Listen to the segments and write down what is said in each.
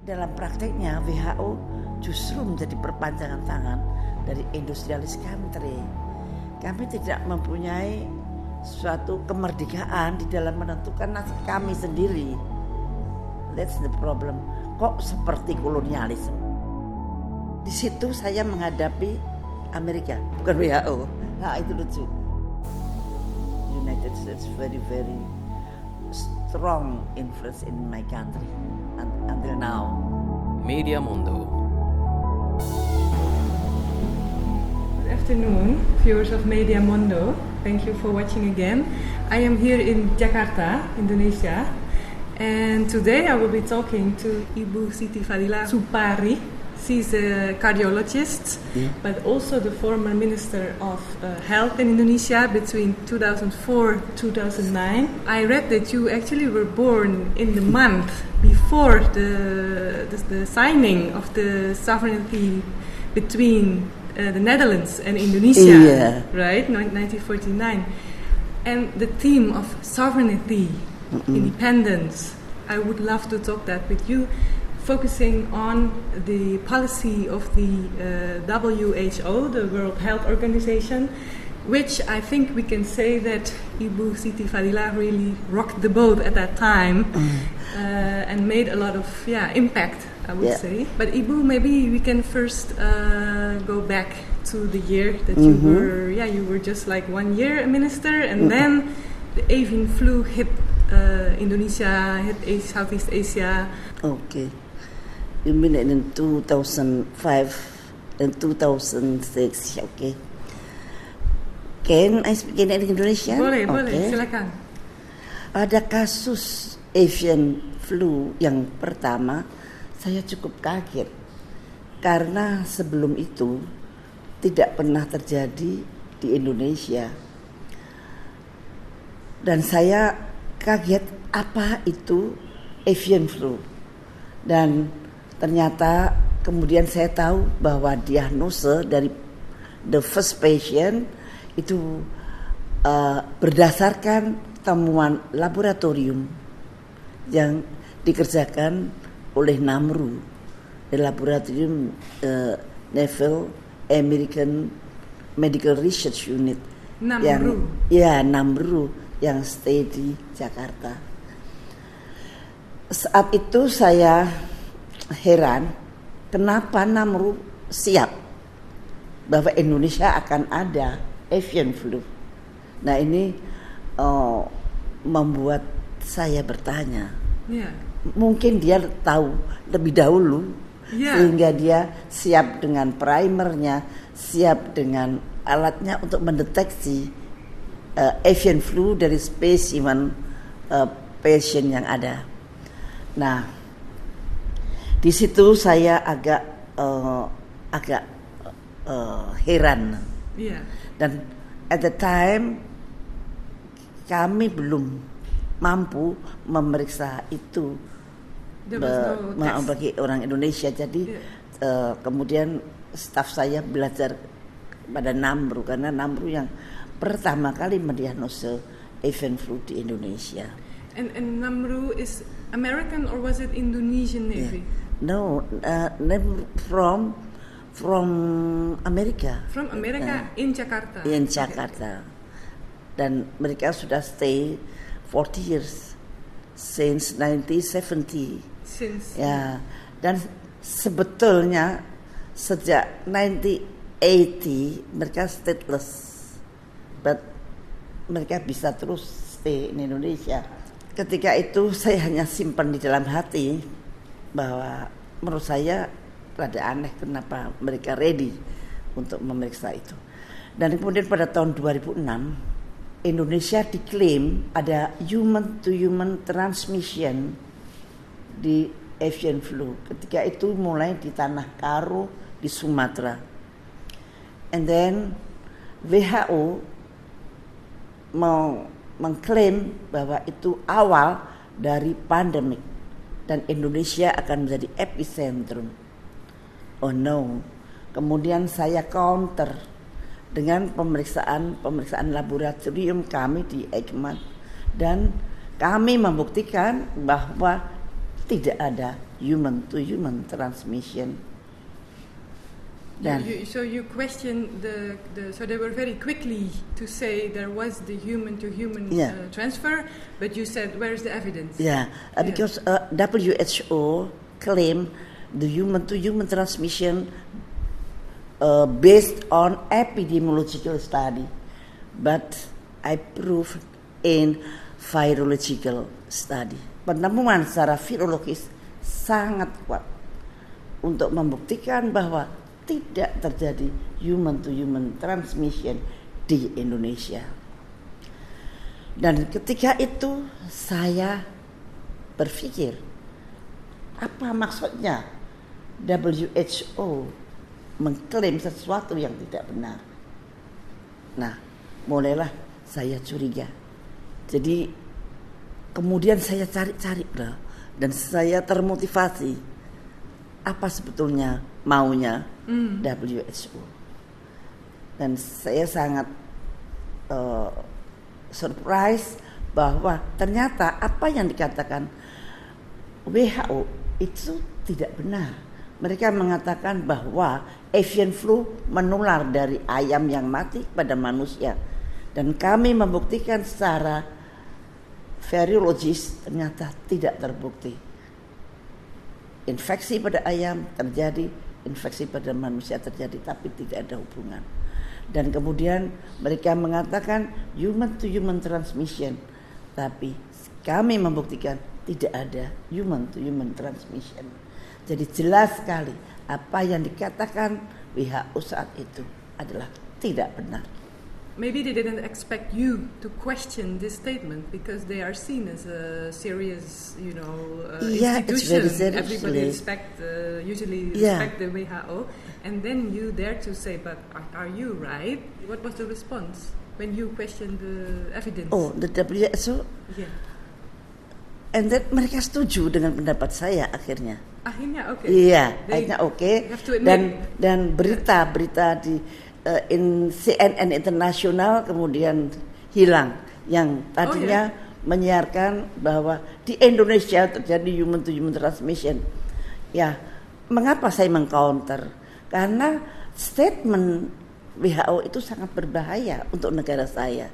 Dalam prakteknya WHO justru menjadi perpanjangan tangan dari industrialis country. Kami tidak mempunyai suatu kemerdekaan di dalam menentukan nasib kami sendiri. That's the problem. Kok seperti kolonialisme? Di situ saya menghadapi Amerika, bukan WHO. Nah, itu lucu. United States very strong influence in my country until now. Media Mundo. Good afternoon, viewers of Media Mundo. Thank you for watching again. I am here in Jakarta, Indonesia, and today I will be talking to Ibu Siti Fadila Supari. She's a cardiologist, but also the former Minister of Health in Indonesia between 2004-2009. I read that you actually were born in the month before the signing of the sovereignty between the Netherlands and Indonesia, right? 1949. And the theme of sovereignty, independence, I would love to talk that with you, focusing on the policy of the WHO, the World Health Organization, which I think we can say that Ibu Siti Fadila really rocked the boat at that time and made a lot of impact, I would say. But Ibu, maybe we can first go back to the year that you were just like 1 year a minister, and then the avian flu hit Indonesia, hit Southeast Asia. Okay. You mean in 2005 and 2006, okay. Can I speak in Indonesia? Boleh, silakan. Ada kasus avian flu yang pertama, saya cukup kaget. Karena sebelum itu tidak pernah terjadi di Indonesia. Dan saya kaget apa itu avian flu. Dan ternyata kemudian saya tahu bahwa diagnose dari the first patient itu berdasarkan temuan laboratorium yang dikerjakan oleh NAMRU, the laboratorium Naval American Medical Research Unit. NAMRU. NAMRU yang stay di Jakarta. Saat itu saya heran kenapa NAMRU siap bahwa Indonesia akan ada avian flu. Nah ini membuat saya bertanya, mungkin dia tahu lebih dahulu sehingga dia siap dengan primernya, siap dengan alatnya untuk mendeteksi avian flu dari spesimen pasien yang ada. Nah, di situ saya agak heran. Dan at the time kami belum mampu memeriksa itu bagi orang Indonesia. Jadi kemudian staf saya belajar pada NAMRU, karena NAMRU yang pertama kali mendiagnose avian flu di Indonesia. And NAMRU is American or was it Indonesian Navy? No, from America. From America in Jakarta. In Jakarta. Dan mereka sudah stay 40 years since 1970. Dan sebetulnya sejak 1980 mereka stateless, but mereka bisa terus stay in Indonesia. Ketika itu saya hanya simpan di dalam hati bahwa menurut saya rada aneh kenapa mereka ready untuk memeriksa itu. Dan kemudian pada tahun 2006 Indonesia diklaim ada human to human transmission di avian flu. Ketika itu mulai di Tanah Karo di Sumatera. And then WHO mengklaim bahwa itu awal dari pandemik dan Indonesia akan menjadi epicentrum. Oh no. Kemudian saya counter dengan pemeriksaan laboratorium kami di Eijkman, dan kami membuktikan bahwa tidak ada human to human transmission. So you question so they were very quickly to say there was the human to human transfer, but you said where's the evidence? Because WHO claimed the human to human transmission based on epidemiological study, but I proved in virological study. Penemuan secara virologis sangat kuat untuk membuktikan bahwa tidak terjadi human to human transmission di Indonesia. Dan ketika itu saya berpikir, apa maksudnya WHO mengklaim sesuatu yang tidak benar? Nah, mulailah saya curiga. Jadi kemudian saya cari-cari dan saya termotivasi apa sebetulnya maunya WHO. Dan saya sangat surprise bahwa ternyata apa yang dikatakan WHO itu tidak benar. Mereka mengatakan bahwa avian flu menular dari ayam yang mati pada manusia. Dan kami membuktikan secara virologis ternyata tidak terbukti. Infeksi pada ayam terjadi, infeksi pada manusia terjadi, tapi tidak ada hubungan. Dan kemudian mereka mengatakan human to human transmission, tapi kami membuktikan tidak ada human to human transmission. Jadi jelas sekali apa yang dikatakan WHO saat itu adalah tidak benar. Maybe they didn't expect you to question this statement because they are seen as a serious, institution. It's very Everybody usually respect the WHO, and then you dare to say, "But are you right?" What was the response when you questioned the evidence? Oh, the WHO. Yeah. And then mereka setuju dengan pendapat saya akhirnya. Akhirnya oke. Iya, akhirnya oke. Dan berita-berita di in CNN Internasional kemudian hilang yang tadinya menyiarkan bahwa di Indonesia terjadi human to human transmission. Ya, mengapa saya mengcounter? Karena statement WHO itu sangat berbahaya untuk negara saya.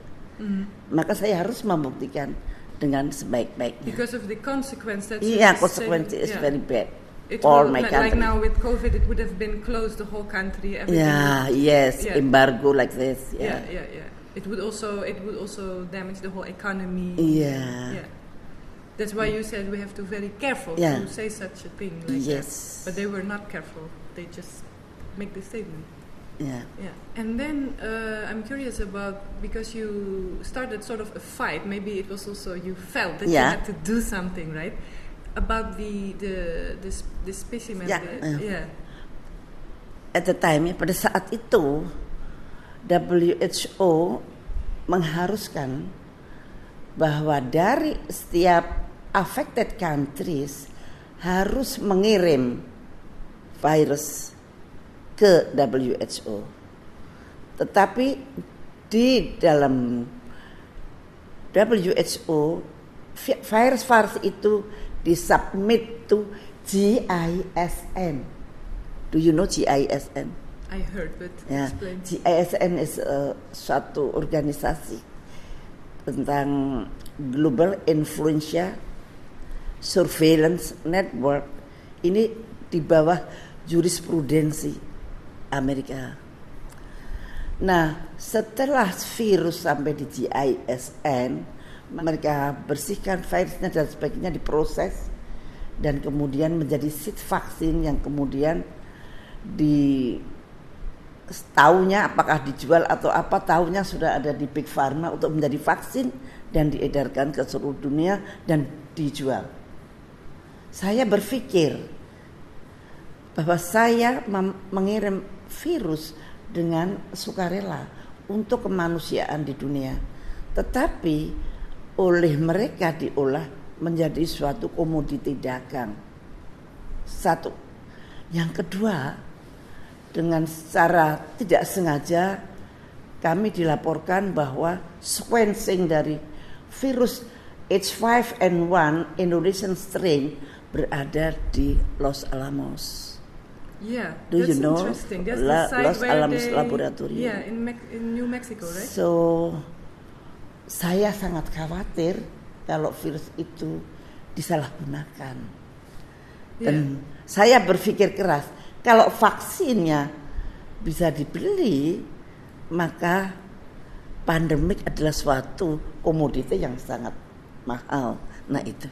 Maka saya harus membuktikan dengan sebaik-baiknya. Because of the consequence that consequence is very bad. It for will, my country. Like now with COVID, it would have been closed the whole country. Embargo like this. Yeah. It would also damage the whole economy. Yeah. That's why you said we have to be very careful to say such a thing like that. But they were not careful. They just make the statement. Yeah. And then I'm curious about, because you started sort of a fight. Maybe it was also you felt that you had to do something, right? About the specimen. At the time, pada saat itu WHO mengharuskan bahwa dari setiap affected countries harus mengirim virus ke WHO. Tetapi di dalam WHO virus itu disubmit to GISN. Do you know GISN? I heard, but explain. GISN is suatu organisasi tentang Global Influenza Surveillance Network. Ini di bawah jurisprudensi Amerika. Nah, setelah virus sampai di GISN, mereka bersihkan virusnya dan sebagainya, diproses dan kemudian menjadi seed vaksin yang kemudian tahunya apakah dijual atau apa, tahunya sudah ada di Big Pharma untuk menjadi vaksin dan diedarkan ke seluruh dunia dan dijual. Saya berpikir bahwa saya mengirim virus dengan sukarela untuk kemanusiaan di dunia, tetapi oleh mereka diolah menjadi suatu komoditi dagang. Satu. Yang kedua, dengan secara tidak sengaja kami dilaporkan bahwa sequencing dari virus H5N1 Indonesian strain berada di Los Alamos. Yeah, Do that's you know interesting. That's the site Los where Alamos they, Laboratorium? Yeah, in New Mexico, right? So saya sangat khawatir kalau virus itu disalahgunakan. Dan saya berpikir keras, kalau vaksinnya bisa dibeli, maka pandemik adalah suatu komoditi yang sangat mahal. Nah itu.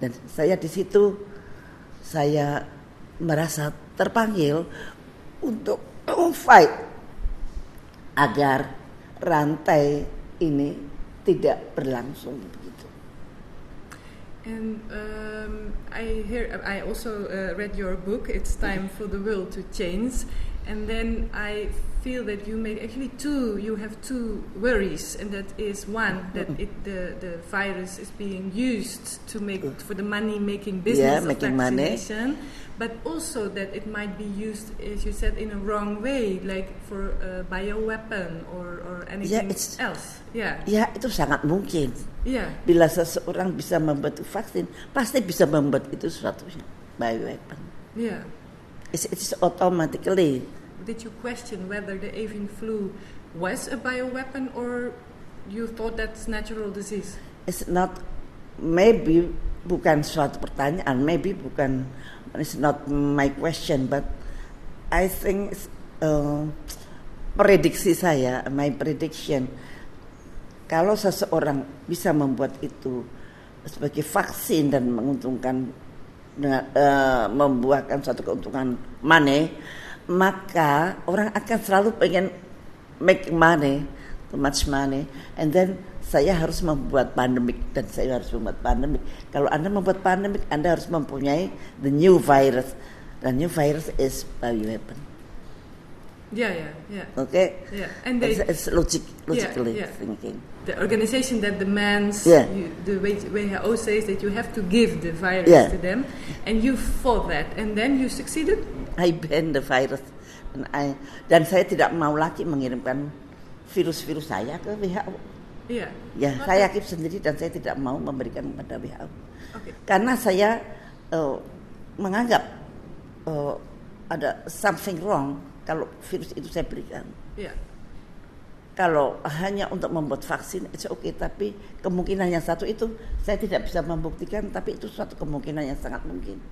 Dan saya di situ saya merasa terpanggil untuk fight agar rantai ini tidak berlangsung begitu. And I also read your book. It's time for the world to change. And then I feel that you have two worries, and that is one that the virus is being used for the money making business of vaccination, but also that it might be used, as you said, in a wrong way, like for a bioweapon or anything else. Yeah. Ya itu sangat mungkin. Yeah. Bila seseorang bisa membuat vaksin, pasti bisa membuat itu suatu bioweapon. Yeah. It's automatically. Did you question whether the avian flu was a bioweapon, or you thought that's natural disease? It's not, maybe bukan suatu pertanyaan, it's not my question, but I think my prediction, kalau seseorang bisa membuat itu sebagai vaksin dan menguntungkan membuahkan suatu keuntungan money, maka orang akan selalu pengen make money, too much money, and then saya harus membuat pandemik dan saya harus membuat pandemik. Kalau Anda membuat pandemik, Anda harus mempunyai the new virus. The new virus is bioweapon. Yeah. Okay. Yeah, and it's logically thinking. The organization that demands, the WHO says that you have to give the virus to them, and you fought that, and then you succeeded. I banned the virus, dan saya tidak mau lagi mengirimkan virus-virus saya ke WHO. Yeah. Ya, saya keep sendiri dan saya tidak mau memberikan kepada WHO. Okay. Karena saya menganggap ada something wrong kalau virus itu saya berikan. Yeah. Kalau hanya untuk membuat vaksin, it's okay. Tapi kemungkinan yang satu itu saya tidak bisa membuktikan, tapi itu suatu kemungkinan yang sangat mungkin.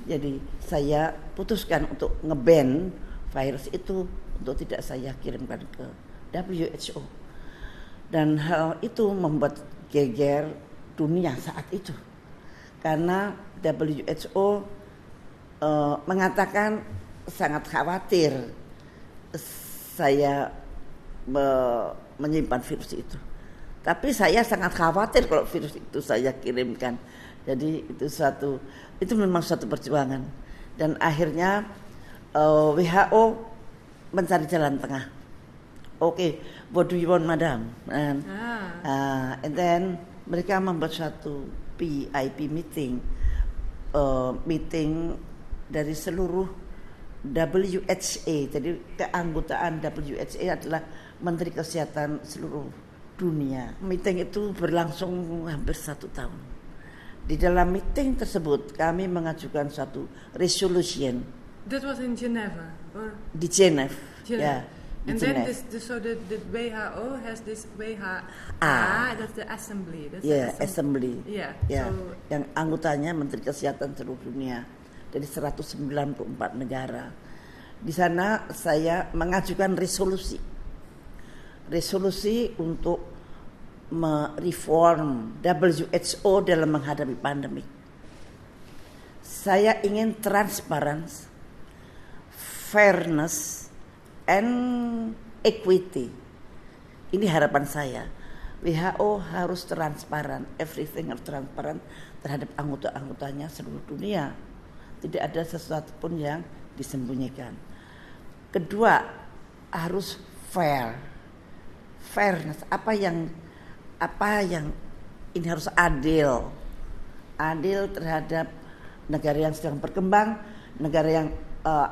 Jadi saya putuskan untuk nge-ban virus itu untuk tidak saya kirimkan ke WHO. Dan hal itu membuat geger dunia saat itu. Karena WHO mengatakan sangat khawatir saya menyimpan virus itu. Tapi saya sangat khawatir kalau virus itu saya kirimkan. Jadi itu memang suatu perjuangan. Dan akhirnya WHO mencari jalan tengah. Okay, what do you want, madam? And then mereka membuat suatu PIP meeting dari seluruh WHA. Jadi keanggotaan WHA adalah Menteri Kesehatan seluruh dunia. Meeting itu berlangsung hampir 1 tahun. Di dalam meeting tersebut kami mengajukan suatu resolution. That was in Geneva, or? Di Geneva. Ya. And then the WHO has this WHA, that's the assembly. That's assembly. Yeah. So, yang anggotanya Menteri Kesehatan seluruh dunia dari 194 negara. Di sana saya mengajukan resolusi untuk mereform WHO dalam menghadapi pandemi. Saya ingin transparansi, fairness, and equity. Ini harapan saya. WHO harus transparan, everything harus transparan terhadap anggota-anggotanya seluruh dunia. Tidak ada sesuatu pun yang disembunyikan. Kedua, harus fairness. Apa yang ini harus adil terhadap negara yang sedang berkembang, negara yang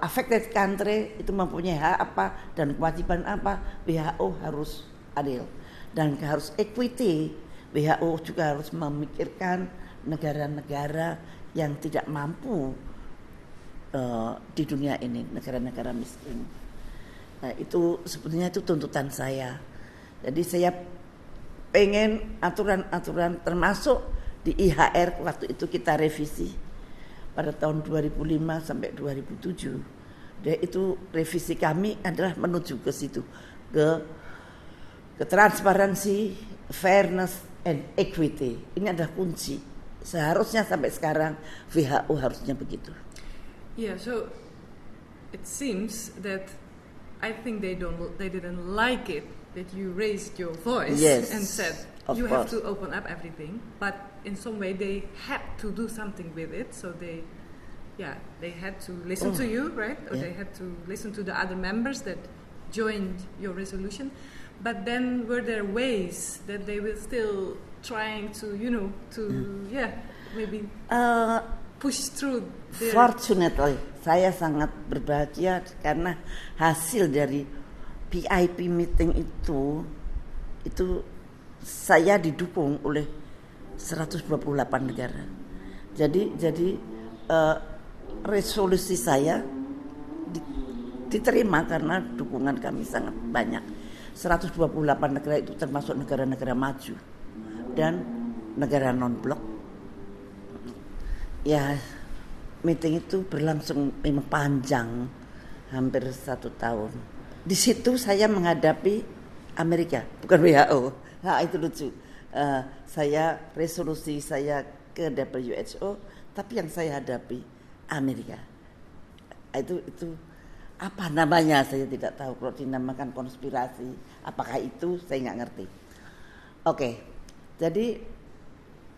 affected country itu mempunyai hak apa dan kewajiban apa. WHO harus adil dan harus equity. WHO juga harus memikirkan negara-negara yang tidak mampu di dunia ini, negara-negara miskin. Nah, itu sebetulnya itu tuntutan saya. Jadi saya pengen aturan-aturan termasuk di IHR waktu itu kita revisi pada tahun 2005 sampai 2007. Dan itu revisi kami adalah menuju ke situ, ke transparansi, fairness and equity. Ini adalah kunci. Seharusnya sampai sekarang WHO harusnya begitu. Yeah, so it seems that I think they didn't like it that you raised your voice and said you have to open up everything, but in some way they had to do something with it, so they had to listen to you, right? Or they had to listen to the other members that joined your resolution. But then were there ways that they were still trying to, maybe push through their... Fortunately, saya sangat berbahagia karena hasil dari PIP meeting itu saya didukung oleh 128 negara. Jadi resolusi saya diterima karena dukungan kami sangat banyak. 128 negara itu termasuk negara-negara maju dan negara non-blok. Ya, meeting itu berlangsung memang panjang, hampir 1 tahun. Di situ saya menghadapi Amerika, bukan WHO. Nah, itu lucu. Resolusi saya ke WHO, tapi yang saya hadapi Amerika. Itu apa namanya saya tidak tahu. Kalau dinamakan konspirasi, apakah itu saya nggak ngerti. Oke, jadi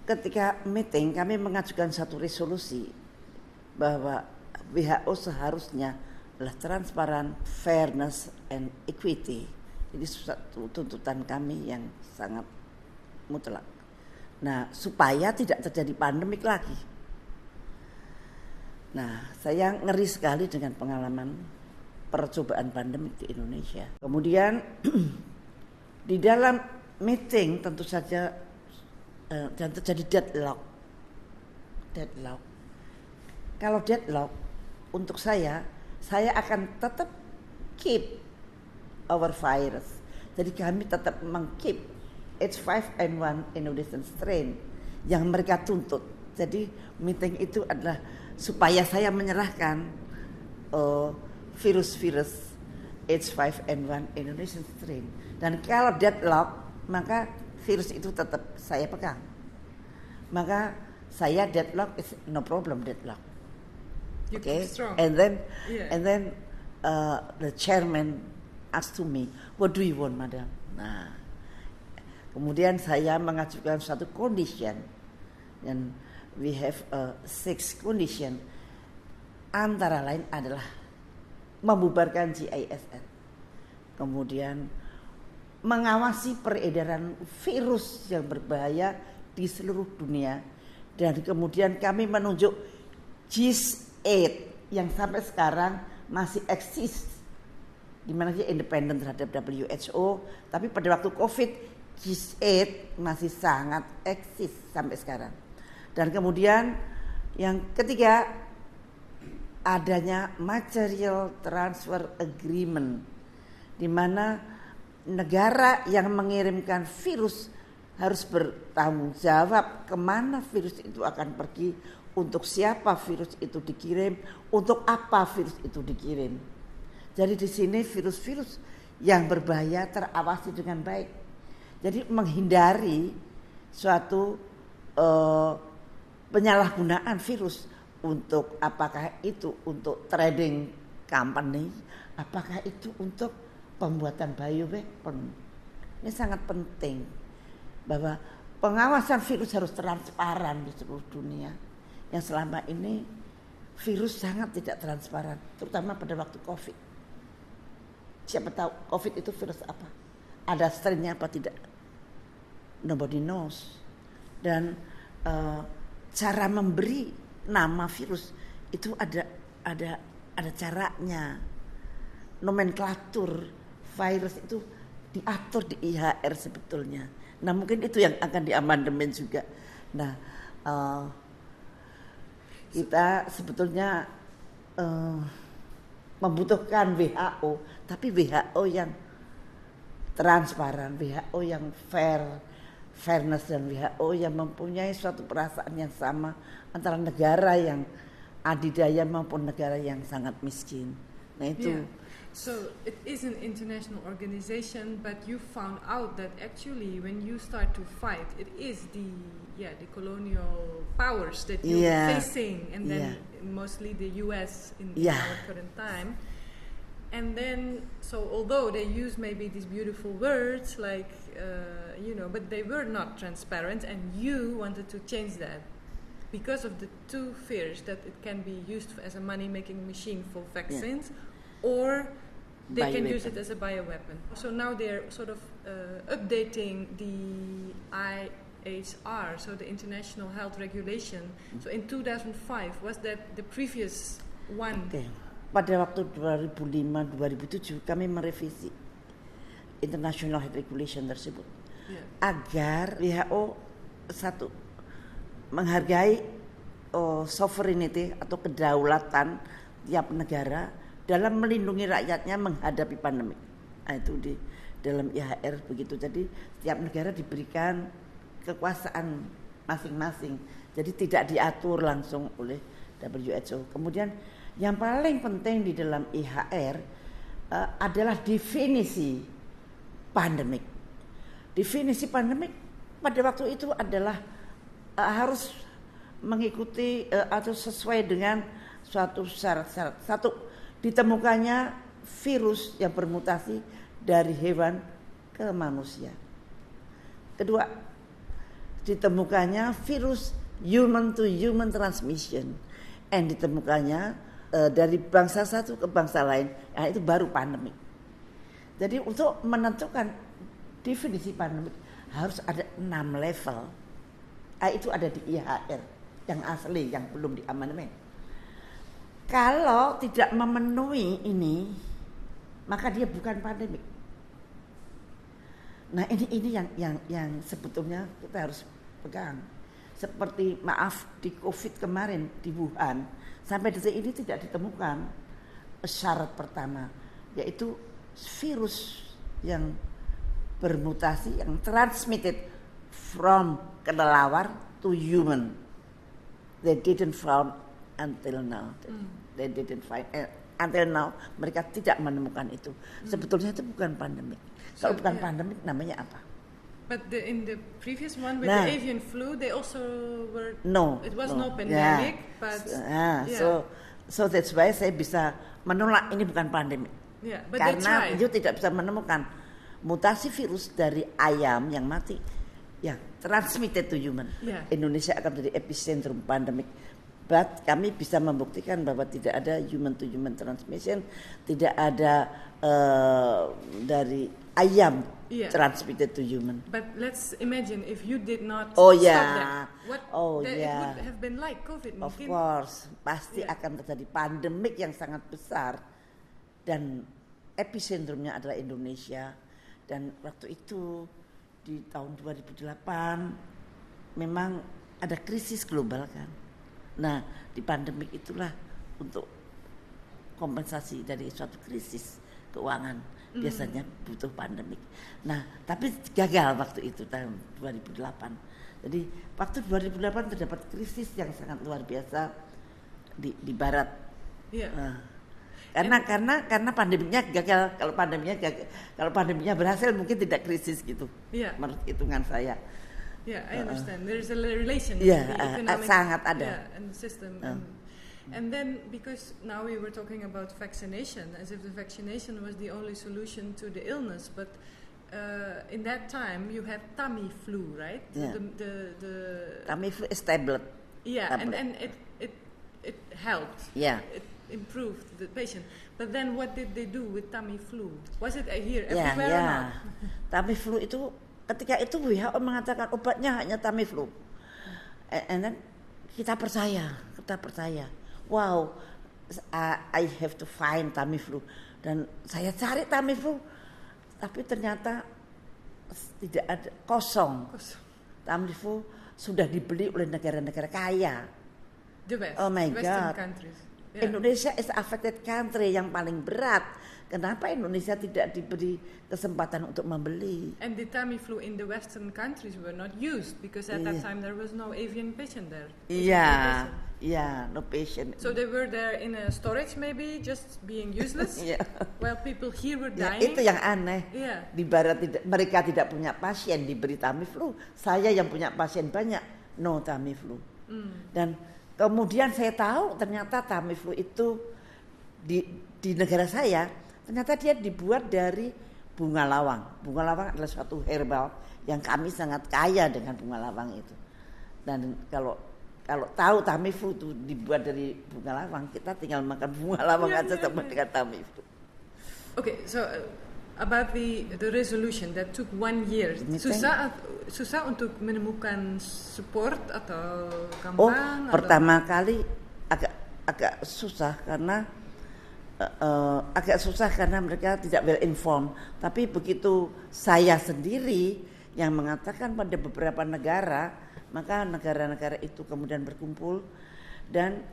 ketika meeting kami mengajukan satu resolusi bahwa WHO seharusnya adalah transparan, fairness, and equity. Jadi suatu tuntutan kami yang sangat mutlak. Nah, supaya tidak terjadi pandemik lagi. Nah, saya ngeri sekali dengan pengalaman percobaan pandemik di Indonesia. Kemudian di dalam meeting tentu saja dan terjadi deadlock. Kalau deadlock untuk saya akan tetap keep our virus. Jadi kami tetap mengkeep H5N1 Indonesian strain yang mereka tuntut. Jadi meeting itu adalah supaya saya menyerahkan virus H5N1 Indonesian strain. Dan kalau deadlock, maka virus itu tetap saya pegang. Maka saya deadlock is no problem deadlock. Okay, and then the chairman asked to me, what do you want, madam? Nah, kemudian saya mengajukan satu condition, dan we have 6 condition. Antara lain adalah membubarkan GISN, kemudian mengawasi peredaran virus yang berbahaya di seluruh dunia, dan kemudian kami menunjuk GIS-8 yang sampai sekarang masih eksis, di mana dia independen terhadap WHO, tapi pada waktu COVID GIS-8 masih sangat eksis sampai sekarang. Dan kemudian yang ketiga, adanya material transfer agreement, di mana negara yang mengirimkan virus harus bertanggung jawab kemana virus itu akan pergi, untuk siapa virus itu dikirim, untuk apa virus itu dikirim. Jadi di sini virus-virus yang berbahaya terawasi dengan baik. Jadi menghindari suatu penyalahgunaan virus untuk apakah itu untuk trading company, apakah itu untuk pembuatan bioweapon. Ini sangat penting bahwa pengawasan virus harus transparan di seluruh dunia. Yang selama ini virus sangat tidak transparan, terutama pada waktu COVID. Siapa tahu COVID itu virus apa? Ada strainnya apa tidak? Nobody knows. Dan cara memberi nama virus itu ada caranya. Nomenklatur virus itu diatur di IHR sebetulnya. Nah, mungkin itu yang akan diamandemen juga. Nah, Kita sebetulnya membutuhkan WHO, tapi WHO yang transparan, WHO yang fairness, dan WHO yang mempunyai suatu perasaan yang sama antara negara yang adidaya maupun negara yang sangat miskin. Nah itu. Yeah. So it is an international organization, but you found out that actually when you start to fight, it is the colonial powers that you're facing, and then mostly the US in our current time. And then, so although they use maybe these beautiful words like, but they were not transparent, and you wanted to change that because of the two fears that it can be used as a money-making machine for vaccines, or they can use it as a bioweapon. So now they're sort of updating the IHR, so the International Health Regulation. So in 2005, was that the previous one? Okay. Pada waktu 2005-2007 kami merevisi International Health Regulation tersebut agar WHO satu menghargai sovereignty atau kedaulatan tiap negara dalam melindungi rakyatnya menghadapi pandemi. Nah, itu di dalam IHR begitu. Jadi setiap negara diberikan kekuasaan masing-masing. Jadi tidak diatur langsung oleh WHO. Kemudian yang paling penting di dalam IHR adalah definisi pandemik. Definisi pandemik pada waktu itu adalah harus mengikuti atau sesuai dengan suatu syarat-syarat. Satu, ditemukannya virus yang bermutasi dari hewan ke manusia. Kedua, ditemukannya virus human to human transmission, and ditemukannya dari bangsa satu ke bangsa lain. Nah, itu baru pandemi. Jadi untuk menentukan definisi pandemi harus ada 6 level. Itu ada di IHR yang asli, yang belum diamandemen. Kalau tidak memenuhi ini, maka dia bukan pandemik. Nah, ini yang sebetulnya kita harus pegang. Seperti di COVID kemarin di Wuhan, sampai detik ini tidak ditemukan syarat pertama, yaitu virus yang bermutasi yang transmitted from kelelawar to human. They didn't found until now. They didn't find until now, mereka tidak menemukan itu. Sebetulnya itu bukan pandemik. Kalau bukan pandemik namanya apa? But in the previous one with the avian flu, they also were. It was no pandemic, but so that's why saya bisa menolak ini bukan pandemik. But karena itu tidak bisa menemukan mutasi virus dari ayam yang mati yang transmitted to human. Indonesia akan menjadi epicentrum pandemik. But kami bisa membuktikan bahwa tidak ada human to human transmission, tidak ada dari ayam transmitted to human. But let's imagine if you did not stop that, what it would have been like COVID. Of course, pasti akan terjadi pandemik yang sangat besar, dan epicentrumnya adalah Indonesia. Dan waktu itu di tahun 2008 memang ada krisis global kan. Nah, di pandemik itulah untuk kompensasi dari suatu krisis keuangan biasanya butuh pandemik. Nah, tapi gagal waktu itu tahun 2008. Jadi waktu 2008 terdapat krisis yang sangat luar biasa di barat. Karena pandeminya gagal. Kalau pandeminya berhasil mungkin tidak krisis gitu. Menurut hitungan saya. I understand. There's a relation between the economic sangat ada. And the system. And then because now we were talking about vaccination, as if the vaccination was the only solution to the illness, but in that time you had Tamiflu, right? The Tamiflu is tablet. And it helped. It improved the patient. But then what did they do with Tamiflu? Was it here everywhere or not? Tamiflu itu ketika itu WHO mengatakan obatnya hanya Tamiflu. And then kita percaya. Wow, I have to find Tamiflu. Dan saya cari Tamiflu, tapi ternyata tidak ada, kosong. Tamiflu sudah dibeli oleh negara-negara kaya. The West, Oh my Western God. countries. Yeah. Indonesia is affected country yang paling berat. Kenapa Indonesia tidak diberi kesempatan untuk membeli? And the Tamiflu in the Western countries were not used because at that time there was no avian patient there. Yeah, no patient. So they were there in a storage maybe, just being useless. Yeah. While people here were Ya, dying. itu yang aneh. Yeah. Di barat mereka tidak punya pasien diberi Tamiflu. Saya yang punya pasien banyak, no Tamiflu. Dan kemudian saya tahu ternyata Tamiflu itu di negara saya ternyata dia dibuat dari bunga lawang. Bunga lawang adalah suatu herbal yang kami sangat kaya dengan bunga lawang itu. Dan kalau tahu Tamiflu itu dibuat dari bunga lawang, kita tinggal makan bunga lawang aja sama dengan Tamiflu. Okay, so about the resolution that took 1 year. Susah untuk menemukan support atau gampang? Pertama kali agak susah karena mereka tidak well informed. Tapi begitu saya sendiri yang mengatakan pada beberapa negara, maka negara-negara itu kemudian berkumpul dan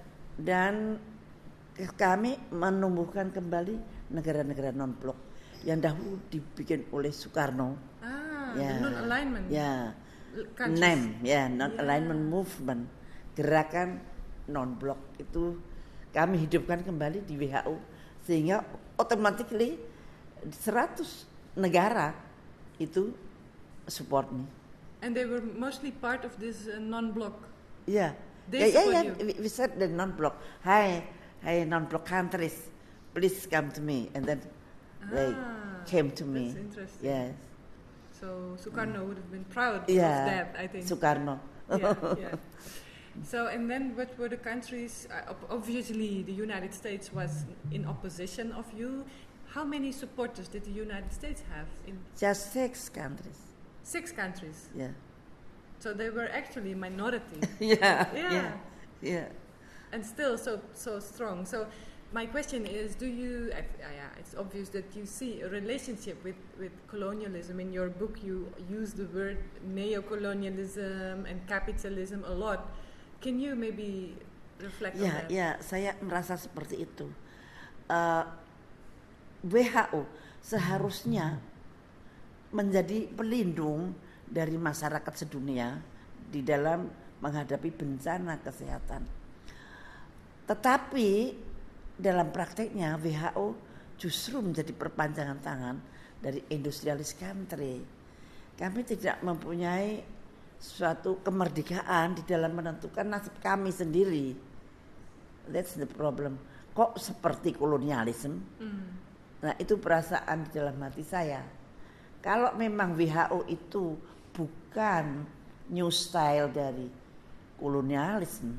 kami menumbuhkan kembali negara-negara non-blok yang dahulu dibikin oleh Soekarno. Non-alignment. Non-alignment movement, gerakan non-blok itu kami hidupkan kembali di WHO sehingga automatically 100 negara itu support me. And they were mostly part of this non-bloc. Yeah. We said the non-bloc. Hi non-bloc countries, please come to me, and then they came to me. That's interesting. Yes. So Sukarno would have been proud of that, I think. Sukarno. Yeah. So, and then what were the countries? Obviously, the United States was in opposition of you. How many supporters did the United States have? Just 6 countries. 6 countries? Yeah. So they were actually minority. Yeah. And still so strong. So my question is, it's obvious that you see a relationship with colonialism. In your book you use the word neocolonialism and capitalism a lot. Can you maybe reflect on that? Ya, saya merasa seperti itu. WHO seharusnya menjadi pelindung dari masyarakat sedunia di dalam menghadapi bencana kesehatan. Tetapi dalam prakteknya WHO justru menjadi perpanjangan tangan dari industrialis country. Kami tidak mempunyai suatu kemerdekaan di dalam menentukan nasib kami sendiri. That's the problem. Kok seperti kolonialisme? Nah, itu perasaan di dalam hati saya. Kalau memang WHO itu bukan new style dari kolonialisme,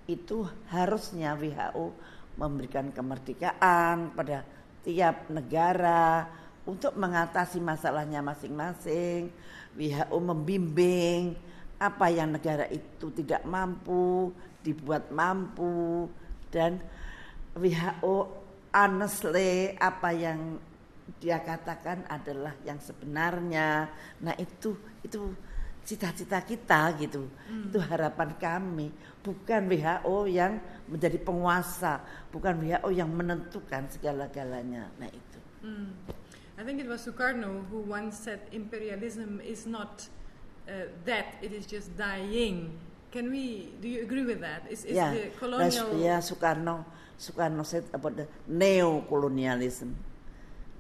itu harusnya WHO memberikan kemerdekaan pada tiap negara untuk mengatasi masalahnya masing-masing. WHO membimbing apa yang negara itu tidak mampu dibuat mampu, dan WHO honestly apa yang dia katakan adalah yang sebenarnya. Nah itu cita-cita kita gitu. Itu harapan kami, bukan WHO yang menjadi penguasa, bukan WHO yang menentukan segala-galanya. Nah itu. I think it was Sukarno who once said imperialism is not that, it is just dying. Do you agree with that? Is the colonial... Sukarno said about the neocolonialism.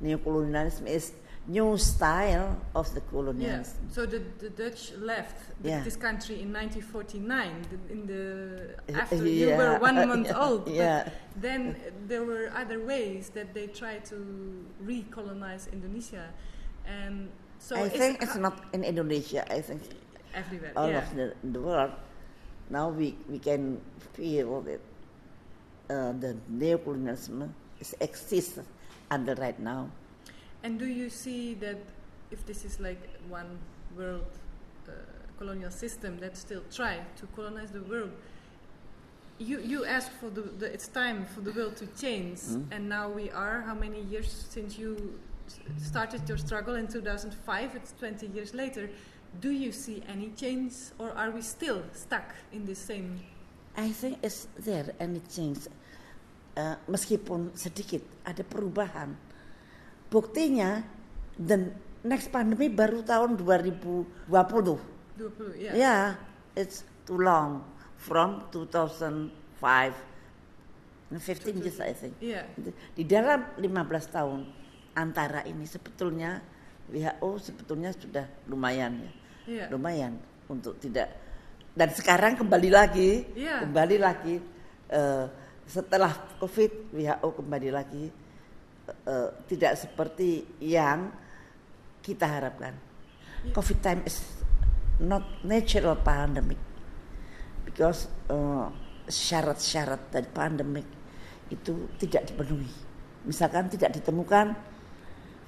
Neocolonialism is new style of the colonialism. Yeah. So the Dutch left this country in 1949. After you were 1 month old. But then there were other ways that they tried to recolonize Indonesia, and so I think it's not in Indonesia. I think everywhere, all of the world. Now we can feel that the neocolonialism exists under right now. And do you see that if this is like one world colonial system that still try to colonize the world, you ask for it's time for the world to change, and now we are, how many years since you started your struggle in 2005? It's 20 years later. Do you see any change, or are we still stuck in the same I think it's there and it changed. Meskipun sedikit ada perubahan. Buktinya the next pandemi baru tahun 2020. 20, yeah. Yeah, it's too long from 2005. 15 years I think. Yeah. Di dalam 15 tahun antara ini sebetulnya WHO sebetulnya sudah lumayan ya. Yeah. Lumayan untuk tidak, dan sekarang kembali lagi setelah COVID WHO kembali lagi tidak seperti yang kita harapkan. Yeah. COVID time is not natural pandemic because syarat-syarat dari pandemic itu tidak dipenuhi. Misalkan tidak ditemukan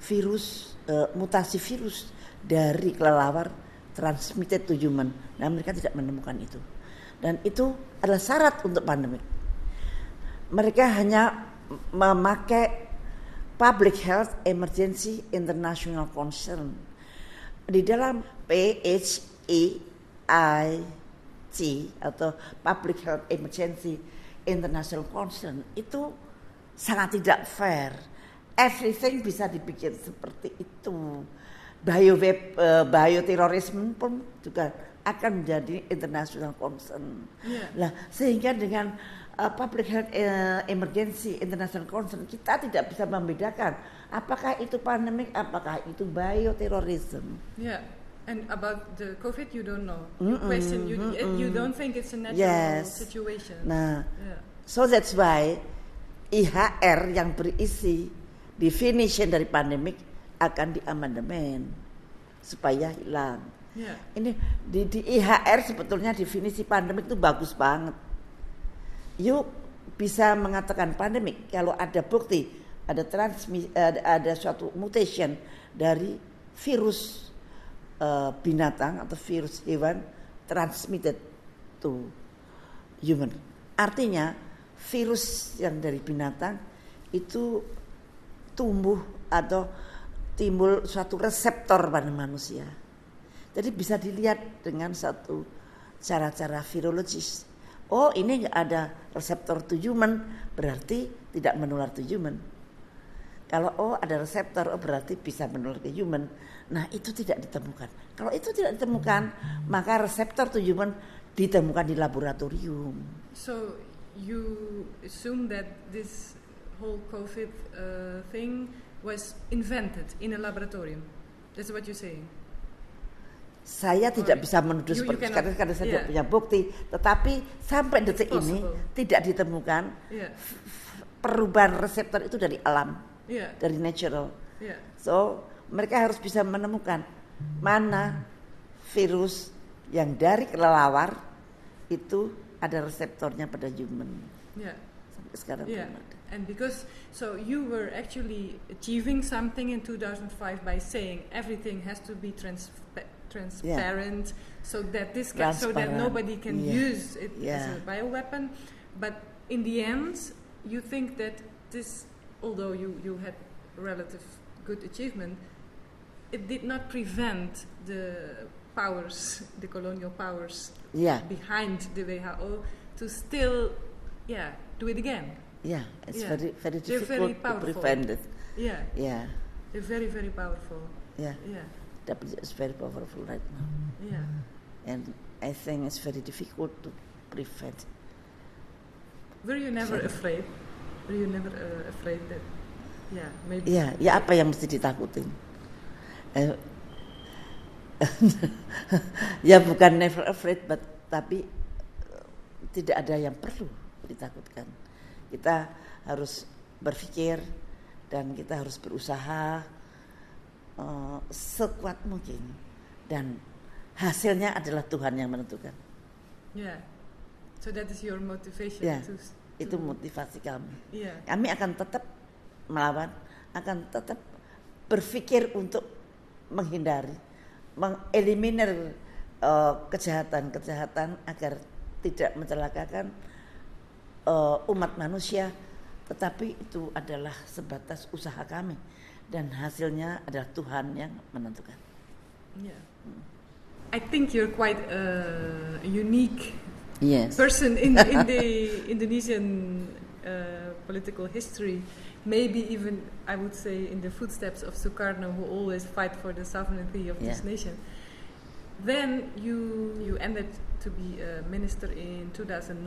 virus, mutasi virus dari kelelawar transmitted to human. Nah, mereka tidak menemukan itu. Dan itu adalah syarat untuk pandemik. Mereka hanya memakai Public Health Emergency International Concern. Di dalam PHEIC atau Public Health Emergency International Concern itu sangat tidak fair. Everything bisa dibikin seperti itu. Bioterorisme pun juga akan menjadi international concern. Yeah. Nah, sehingga dengan Public Health Emergency International Concern kita tidak bisa membedakan apakah itu pandemik, apakah itu bioterorisme. Yeah. And about the COVID, you don't know. You question, you don't think it's a natural situation. Nah, so that's why IHR yang berisi definition dari pandemik akan diamandemen supaya hilang. Yeah. Ini di IHR sebetulnya definisi pandemik itu bagus banget. You bisa mengatakan pandemik kalau ada bukti, ada suatu mutation dari virus binatang atau virus hewan transmitted to human. Artinya virus yang dari binatang itu tumbuh atau timbul suatu reseptor pada manusia. Jadi bisa dilihat dengan satu cara-cara virologis. Oh, ini nggak ada reseptor to human, berarti tidak menular to human. Kalau ada reseptor, berarti bisa menular ke human. Nah, itu tidak ditemukan. Kalau itu tidak ditemukan, maka reseptor to human ditemukan di laboratorium. So you assume that this whole COVID thing was invented in a laboratorium. That's what you're saying. Saya tidak bisa menuduh seperti itu karena saya tidak punya bukti. Tetapi sampai detik ini tidak ditemukan perubahan reseptor itu dari alam, dari natural. So mereka harus bisa menemukan mana virus yang dari kelelawar itu ada reseptornya pada human. Sampai sekarang belum ada. And because so you were actually achieving something in 2005 by saying everything has to be transparent, so that so that nobody can use it as a bioweapon. But in the end, you think that this, although you had relative good achievement, it did not prevent the powers, the colonial powers behind the WHO to still do it again. It's very, very difficult to prevent it. They're very, very powerful. It's very powerful right now. And I think it's very difficult to prevent. Were you never afraid? Were you never afraid that? Maybe. Ya apa yang mesti ditakutin? Ya bukan never afraid, tapi tidak ada yang perlu ditakutkan. Kita harus berpikir dan kita harus berusaha sekuat mungkin, dan hasilnya adalah Tuhan yang menentukan. So that is your motivation. Itu motivasi kami. Kami akan tetap melawan, akan tetap berpikir untuk menghindari, mengeliminir kejahatan-kejahatan agar tidak mencelakakan umat manusia, tetapi itu adalah sebatas usaha kami dan hasilnya adalah Tuhan yang menentukan. I think you're quite unique Yes. person in the Indonesian political history. Maybe even, I would say, in the footsteps of Sukarno, who always fight for the sovereignty of this nation. Then you ended to be a minister in 2009,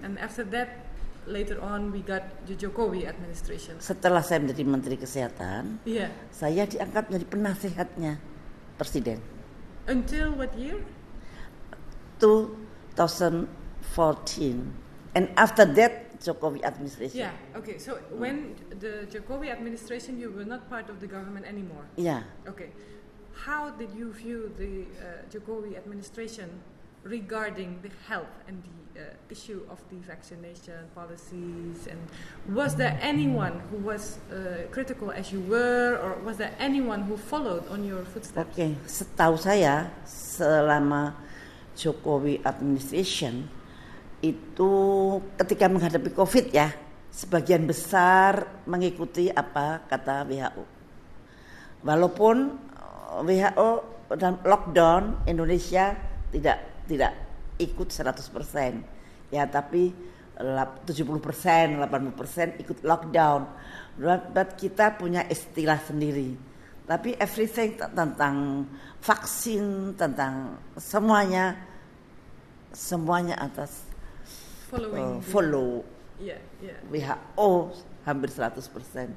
and after that, later on we got the Jokowi administration. Setelah saya menjadi Menteri Kesehatan, saya diangkat menjadi penasehatnya Presiden. Until what year? 2014, and after that Jokowi administration. Yeah, okay. So when the Jokowi administration, you were not part of the government anymore. Yeah. Okay. How did you view the Jokowi administration regarding the health and the issue of the vaccination policies? And was there anyone who was critical as you were, or was there anyone who followed on your footsteps? Okay, setahu saya selama Jokowi administration itu ketika menghadapi COVID ya, sebagian besar mengikuti apa kata WHO. Walaupun WHO dan lockdown, Indonesia tidak ikut 100%. Ya, tapi 70%, 80% ikut lockdown. But kita punya istilah sendiri. Tapi everything tentang vaksin, tentang semuanya atas follow WHO hampir 100%.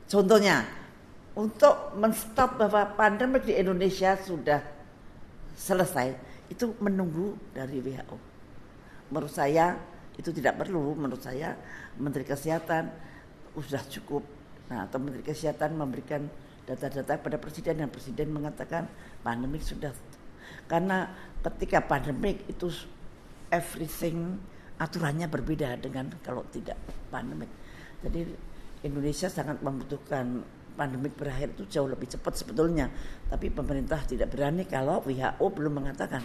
Contohnya, untuk menstop bahwa pandemi di Indonesia sudah selesai, itu menunggu dari WHO. Menurut saya itu tidak perlu. Menurut saya Menteri Kesehatan sudah cukup. Nah, atau Menteri Kesehatan memberikan data-data pada Presiden, dan Presiden mengatakan pandemik sudah. Karena ketika pandemik itu everything aturannya berbeda dengan kalau tidak pandemik. Jadi Indonesia sangat membutuhkan pandemik berakhir itu jauh lebih cepat sebetulnya. Tapi pemerintah tidak berani kalau WHO belum mengatakan.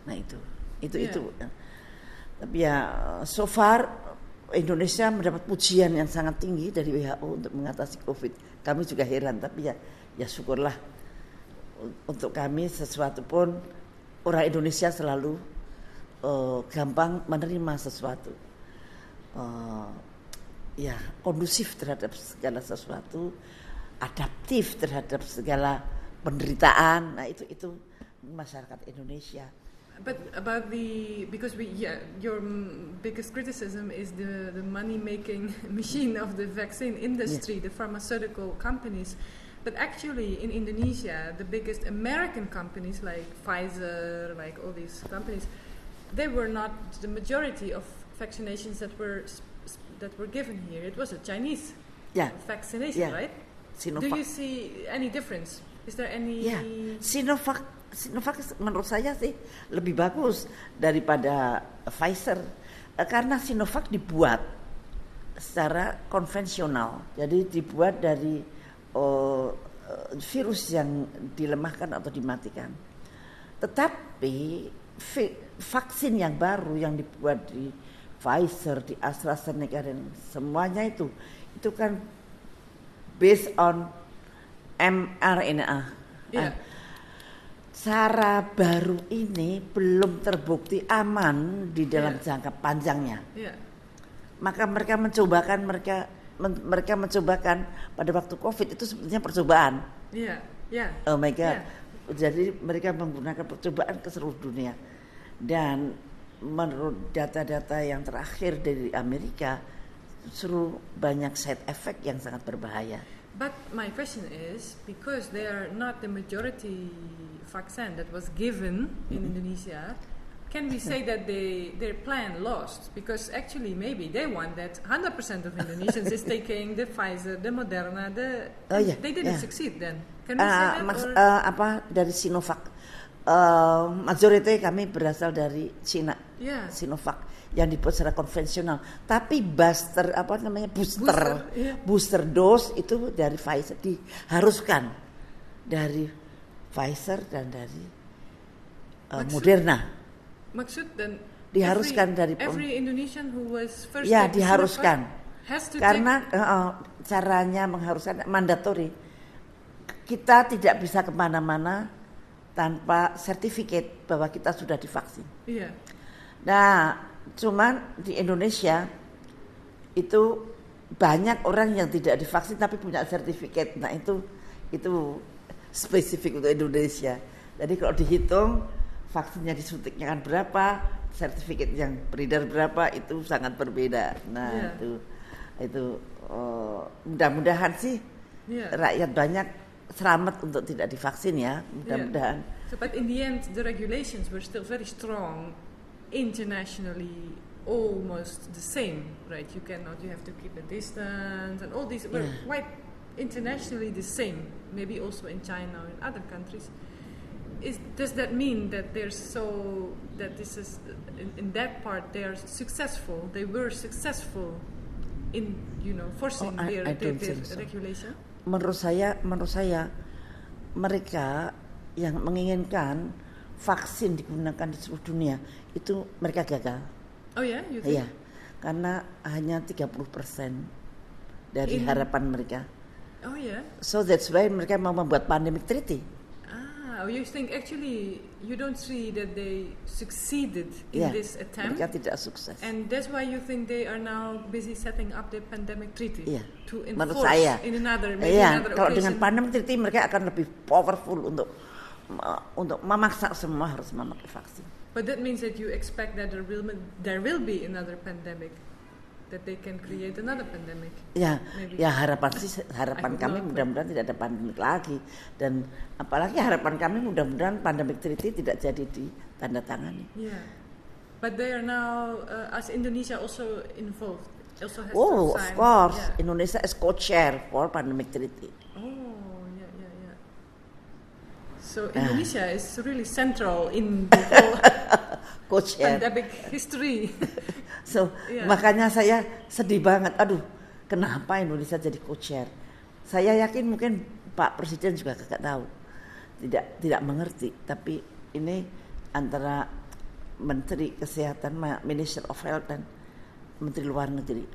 Nah itu. Tapi ya so far Indonesia mendapat pujian yang sangat tinggi dari WHO untuk mengatasi COVID. Kami juga heran, tapi ya syukurlah, untuk kami sesuatu pun orang Indonesia selalu gampang menerima sesuatu, kondusif terhadap segala sesuatu, adaptif terhadap segala penderitaan. Nah itu masyarakat Indonesia. But about because your biggest criticism is the money-making machine of the vaccine industry, the pharmaceutical companies. But actually, in Indonesia, the biggest American companies like Pfizer, like all these companies, they were not the majority of vaccinations that were given here. It was a Chinese vaccination, right? Sinovac. Do you see any difference? Is there any? Yeah, Sinovac menurut saya sih lebih bagus daripada Pfizer, karena Sinovac dibuat secara konvensional, jadi dibuat dari virus yang dilemahkan atau dimatikan. Tetapi vaksin yang baru yang dibuat di Pfizer, di AstraZeneca dan semuanya itu kan based on mRNA. Cara baru ini belum terbukti aman di dalam jangka panjangnya. Maka mereka mencobakan pada waktu COVID itu sebetulnya percobaan. Oh my God. Jadi mereka menggunakan percobaan ke seluruh dunia. Dan menurut data-data yang terakhir dari Amerika, justru banyak side effect yang sangat berbahaya. But my question is, because they are not the majority vaccine that was given in Indonesia, can we say that their plan lost? Because actually maybe they want that 100% of Indonesians is taking the Pfizer, the Moderna, they didn't succeed then. Can we say that? Dari Sinovac. Majority kami berasal dari Cina. Sinovac yang dibuat secara konvensional. Tapi booster dose itu dari Pfizer, diharuskan dari Pfizer dan dari Moderna. Maksud dan diharuskan dari every Indonesian who was first diharuskan. Has to karena caranya mengharuskan mandatory. Kita tidak bisa kemana-mana tanpa sertifikat bahwa kita sudah divaksin. Nah, cuman di Indonesia itu banyak orang yang tidak divaksin tapi punya sertifikat. Nah itu spesifik untuk Indonesia. Jadi kalau dihitung vaksinnya disuntiknya kan berapa, sertifikat yang beredar berapa, itu sangat berbeda. Nah itu mudah-mudahan sih rakyat banyak selamat untuk tidak divaksin ya, mudah-mudahan. So, but in the end, the regulations were still very strong, internationally almost the same, right? You have to keep a distance, and all these were quite internationally the same. Maybe also in China or in other countries. Does that mean that this is in that part they are successful? They were successful in forcing their regulation. Menurut saya mereka yang menginginkan vaksin digunakan di seluruh dunia itu mereka gagal. Oh ya, you think? Iya, karena hanya 30% dari harapan mereka. Oh ya. So that's why mereka mau membuat pandemic treaty. You think actually you don't see that they succeeded in this attempt? Mereka tidak sukses. And that's why you think they are now busy setting up the pandemic treaty to enforce in another kalau occasion. Dengan pandemic treaty mereka akan lebih powerful untuk memaksa semua harus memakai vaksin. But that means that you expect that there will be another pandemic, that they can create another pandemic. Ya harapan kami mudah-mudahan tidak ada pandemik lagi, dan apalagi harapan kami mudah-mudahan pandemic treaty tidak jadi ditandatangani. Yeah, but they are now as Indonesia also involved. Also has of course, Indonesia is co-chair for pandemic treaty. So Indonesia is really central in the whole pandemic history. So makanya saya sedih banget. Aduh, kenapa Indonesia jadi co-chair? Saya yakin mungkin Pak Presiden juga gak tahu, tidak mengerti. Tapi ini antara Menteri Kesehatan, Minister of Health, dan Menteri Luar Negeri,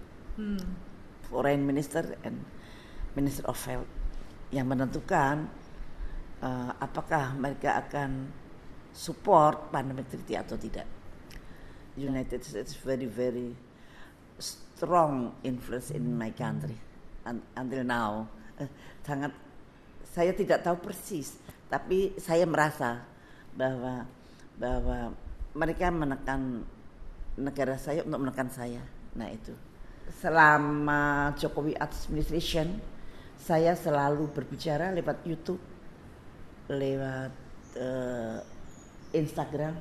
Foreign Minister and Minister of Health yang menentukan apakah mereka akan support pandemic treaty atau tidak. United States very very strong influence in my country until now. Sangat, saya tidak tahu persis, tapi saya merasa bahwa mereka menekan negara saya untuk menekan saya. Nah itu. Selama Jokowi administration, saya selalu berbicara lewat YouTube, lewat Instagram,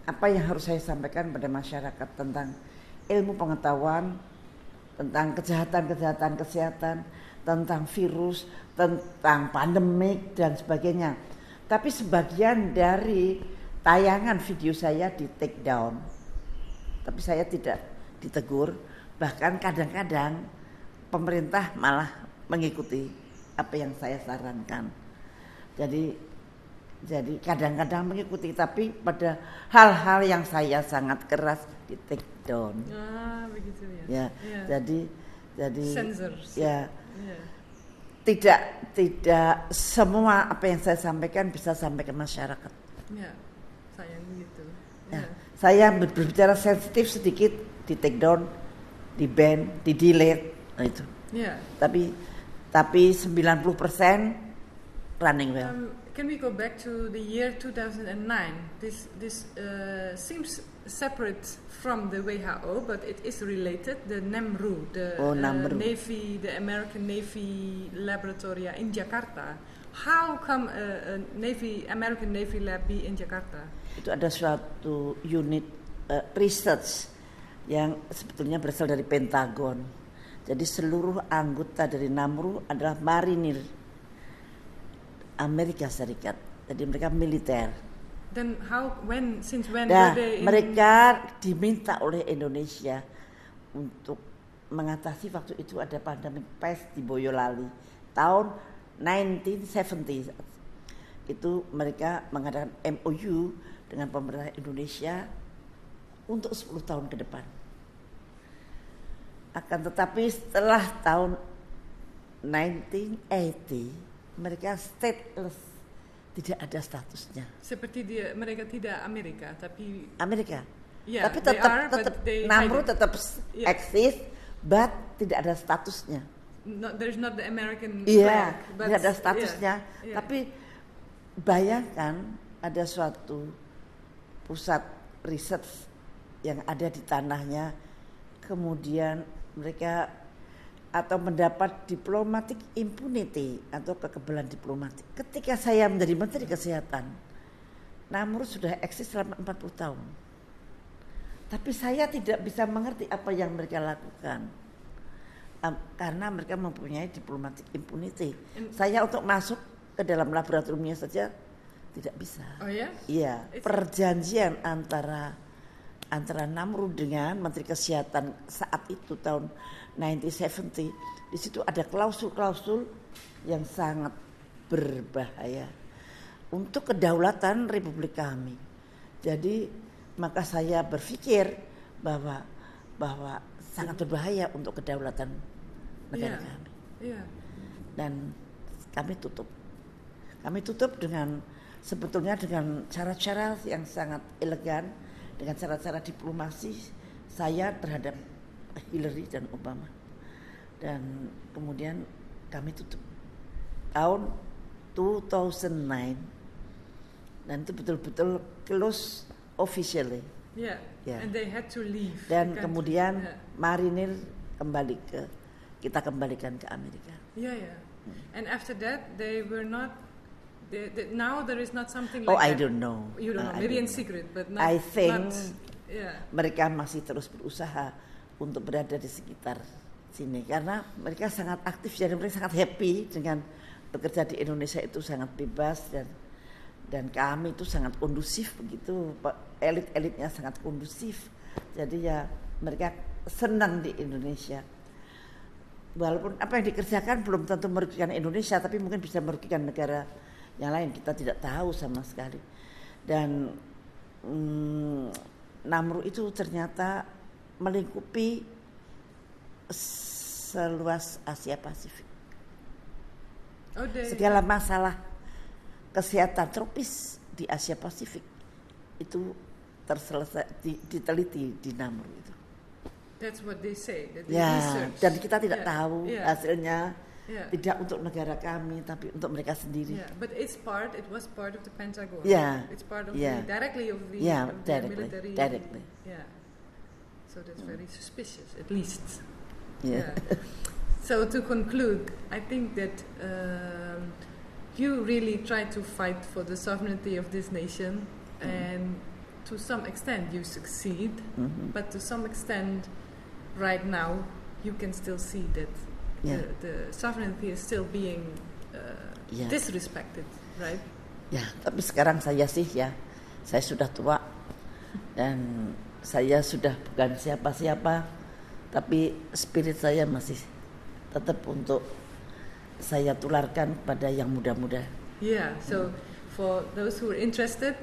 apa yang harus saya sampaikan pada masyarakat tentang ilmu pengetahuan, tentang kejahatan kesehatan, tentang virus, tentang pandemik dan sebagainya. Tapi sebagian dari tayangan video saya di take down, tapi saya tidak ditegur. Bahkan kadang-kadang pemerintah malah mengikuti apa yang saya sarankan. Jadi kadang-kadang mengikuti, tapi pada hal-hal yang saya sangat keras di take down. Begitu ya. Jadi Sensors. Tidak semua apa yang saya sampaikan bisa sampai ke masyarakat. Ya, sayang begitu. Saya berbicara sensitif sedikit di take down, di ban, di delete, itu. Tapi 90% running well. Can we go back to the year 2009? This seems separate from the WHO, but it is related. The NAMRU, the Navy, the American Navy laboratory in Jakarta. How come a American Navy lab be in Jakarta? Itu ada suatu unit research yang sebetulnya berasal dari Pentagon. Jadi seluruh anggota dari NAMRU adalah marinir Amerika Serikat. Jadi mereka militer. Then since when were they mereka diminta oleh Indonesia untuk mengatasi waktu itu ada pandemi pes di Boyolali tahun 1970. Itu mereka mengadakan MOU dengan pemerintah Indonesia untuk 10 tahun ke depan. Akan tetapi setelah tahun 1980 mereka stateless, tidak ada statusnya. Seperti mereka tidak Amerika, tapi Amerika. Yeah, Tapi they tetap are, but they Namrud hide it. tetap Yeah. eksis, but tidak ada statusnya. There's not the American Iya, flag, but tidak ada statusnya. yeah. Tapi bayangkan ada suatu pusat riset yang ada di tanahnya, kemudian mereka atau mendapat diplomatic impunity atau kekebalan diplomatik. Ketika saya menjadi Menteri Kesehatan, Namrud sudah eksis selama 40 tahun. Tapi saya tidak bisa mengerti apa yang mereka lakukan. Karena mereka mempunyai diplomatic impunity. Saya untuk masuk ke dalam laboratoriumnya saja tidak bisa. Oh ya? Iya, perjanjian antara Namrud dengan Menteri Kesehatan saat itu tahun 1970, di situ ada klausul-klausul yang sangat berbahaya untuk kedaulatan Republik kami. Jadi maka saya berpikir bahwa sangat berbahaya untuk kedaulatan negara kami. Yeah. Dan kami tutup. Kami tutup sebetulnya dengan cara-cara yang sangat elegan, dengan cara-cara diplomasi saya terhadap Hillary dan Obama. Dan kemudian kami tutup tahun 2009 dan itu betul-betul close officially. Yeah. Yeah. And they had to leave. Dan the country. kemudian Yeah. marinir kita kembalikan ke Amerika. Yeah. And after that, they were not. Now there is not something Oh, like I that. don't know. You don't know. I Maybe don't in know. secret, but not. I think Mereka masih terus berusaha untuk berada di sekitar sini karena mereka sangat aktif, jadi mereka sangat happy dengan bekerja di Indonesia, itu sangat bebas dan kami itu sangat kondusif begitu, elit-elitnya sangat kondusif, jadi ya mereka senang di Indonesia. Walaupun apa yang dikerjakan belum tentu merugikan Indonesia, tapi mungkin bisa merugikan negara yang lain, kita tidak tahu sama sekali. Dan Namrud itu ternyata melingkupi seluas Asia Pasifik. Segala masalah kesehatan tropis di Asia Pasifik itu diteliti di Namrud itu. That's what they say. That they ya, research. Dan kita tidak tahu hasilnya. Yeah. Tidak untuk negara kami, tapi untuk mereka sendiri. Yeah, but it was part of the Pentagon. Yeah. It's part of directly of the military. Directly. Yeah. So that's very suspicious, at least. Yeah. So to conclude, I think that you really try to fight for the sovereignty of this nation, and to some extent you succeed. But to some extent, right now, you can still see that. The sovereignty is still being disrespected, right? Ya, tapi sekarang saya sudah tua dan saya sudah bukan siapa-siapa, tapi spirit saya masih tetap untuk saya tularkan pada yang muda-muda. Yeah, so for those who are interested,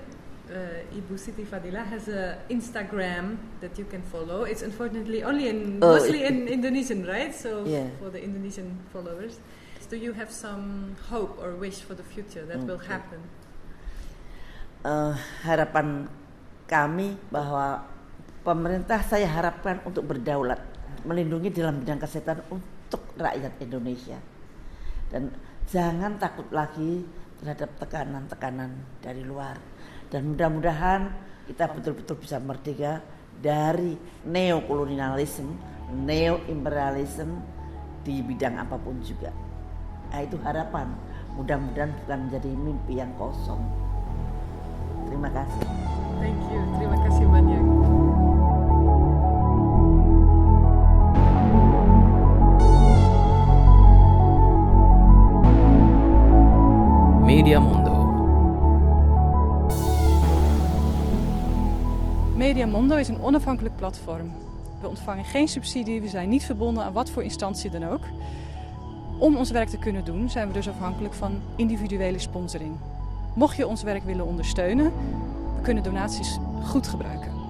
Ibu Siti Fadila has an Instagram that you can follow. It's unfortunately only mostly in Indonesian, right? So for the Indonesian followers, do you have some hope or wish for the future that will happen? Harapan kami bahwa pemerintah saya harapkan untuk berdaulat, melindungi dalam bidang kesehatan untuk rakyat Indonesia, dan jangan takut lagi terhadap tekanan-tekanan dari luar. Dan mudah-mudahan kita betul-betul bisa merdeka dari neokolonialisme, neo-imperialisme di bidang apapun juga. Nah, itu harapan. Mudah-mudahan bukan menjadi mimpi yang kosong. Terima kasih. Thank you. Terima kasih banyak. Media Mondo. Media Mondo is een onafhankelijk platform. We ontvangen geen subsidie, we zijn niet verbonden aan wat voor instantie dan ook. Om ons werk te kunnen doen zijn we dus afhankelijk van individuele sponsoring. Mocht je ons werk willen ondersteunen, we kunnen donaties goed gebruiken.